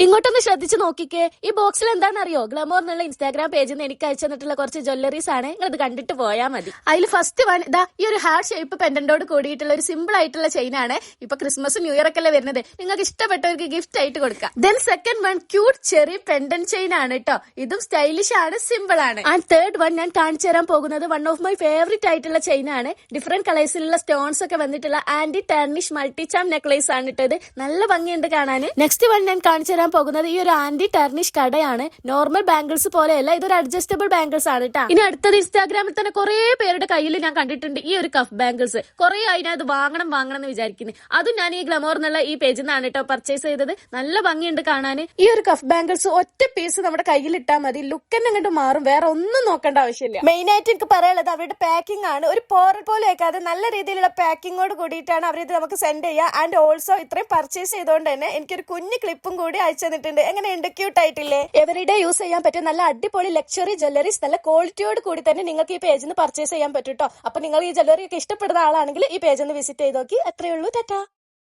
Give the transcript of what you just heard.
ഇങ്ങോട്ടൊന്ന് ശ്രദ്ധിച്ചു നോക്കിക്കേ. ഈ ബോക്സിൽ എന്താണെന്നറിയോ? ഗ്ലമോർ എന്നുള്ള ഇൻസ്റ്റാഗ്രാം പേജിൽ നിന്ന് എനിക്ക് അയച്ചു തന്നിട്ടുള്ള കുറച്ച് ജ്വല്ലറീസ് ആണ്. നിങ്ങൾ ഇത് കണ്ടിട്ട് പോയാൽ മതി. അതിൽ ഫസ്റ്റ് വൺ ഇതാ ഈ ഒരു ഹാർട്ട് ഷേപ്പ് പെൻഡന്റോട് കൂടിയിട്ടുള്ള ഒരു സിമ്പിൾ ആയിട്ടുള്ള ചെയിൻ ആണ്. ഇപ്പൊ ക്രിസ്മസ് ന്യൂ ഇയർ ഒക്കെ അല്ലേ വരുന്നത്, നിങ്ങൾക്ക് ഇഷ്ടപ്പെട്ടവർക്ക് ഗിഫ്റ്റ് ആയിട്ട് കൊടുക്കാം. ദെൻ സെക്കൻഡ് വൺ ക്യൂട്ട് ചെറിയ പെൻഡന്റ് ചെയിൻ ആണ് കേട്ടോ. ഇതും സ്റ്റൈലിഷ് ആണ്, സിമ്പിൾ ആണ്. ആൻഡ് തേർഡ് വൺ ഞാൻ കാണിച്ചു തരാൻ പോകുന്നത് വൺ ഓഫ് മൈ ഫേവറേറ്റ് ആയിട്ടുള്ള ചെയിൻ ആണ്. ഡിഫറെന്റ് കളേഴ്സിലുള്ള സ്റ്റോൺസ് ഒക്കെ വന്നിട്ടുള്ള anti tarnish multi charm necklace ആണ് ഇട്ടത്. നല്ല ഭംഗിയുണ്ട് കാണാൻ. നെക്സ്റ്റ് വൺ ഞാൻ കാണിച്ചു തരാൻ പോകുന്നത് ഈ ഒരു ആന്റി ടാർണിഷ് കടയാണ്. നോർമൽ ബാംഗിൾസ് പോലെയല്ല, ഇതൊരു അഡ്ജസ്റ്റബിൾ ബാംഗിൾസ് ആണ് കേട്ടോ. ഇനി അടുത്തത് ഇൻസ്റ്റാഗ്രാമിൽ തന്നെ കുറെ പേരുടെ കയ്യിൽ ഞാൻ കണ്ടിട്ടുണ്ട് ഈ ഒരു കഫ് ബാംഗിൾസ്. കുറെ അതിനകത്ത് വാങ്ങണം എന്ന് വിചാരിക്കുന്നത്. അതും ഞാൻ ഈ ഗ്ലമോർ എന്നുള്ള ഈ പേജിൽ നിന്നാണ് കേട്ടോ പർച്ചേസ് ചെയ്തത്. നല്ല ഭംഗിയുണ്ട് കാണാൻ. ഈ ഒരു കഫ് ബാംഗിൾസ് ഒറ്റ പീസ് നമ്മുടെ കയ്യിൽ ഇട്ടാൽ മതി, ലുക്ക് തന്നെ അങ്ങോട്ട് മാറും. വേറെ ഒന്നും നോക്കേണ്ട ആവശ്യമില്ല. മെയിൻ ആയിട്ട് എനിക്ക് പറയാനുള്ളത് അവരുടെ പാക്കിംഗ് ആണ്. ഒരു പോറൽ പോലെ വെക്കാതെ നല്ല രീതിയിലുള്ള പാക്കിങ്ങോട് കൂടിയിട്ടാണ് അവരിത് നമുക്ക് സെൻഡ് ചെയ്യുക. ആൻഡ് ഓൾസോ ഇത്രയും പർച്ചേസ് ചെയ്തുകൊണ്ട് തന്നെ എനിക്കൊരു കുഞ്ഞു ക്ലിപ്പും കൂടി അയച്ചു തന്നിട്ടുണ്ട്. എങ്ങനെയുണ്ട്? ക്യൂട്ട് ആയിട്ടില്ലേ? എവരിഡേ യൂസ് ചെയ്യാൻ പറ്റിയ നല്ല അടിപൊളി ലക്ഷറി ജ്വല്ലറീസ് നല്ല ക്വാളിറ്റിയോട് കൂടി തന്നെ നിങ്ങൾക്ക് ഈ പേജിൽ നിന്ന് പർച്ചേസ് ചെയ്യാൻ പറ്റും കേട്ടോ. അപ്പൊ നിങ്ങൾ ഈ ജ്വല്ലറി ഒക്കെ ഇഷ്ടപ്പെടുന്ന ആളാണെങ്കിൽ ഈ പേജ് ഒന്ന് വിസിറ്റ് ചെയ്ത് നോക്കി. അത്രയേ ഉള്ളൂ. ടാറ്റാ.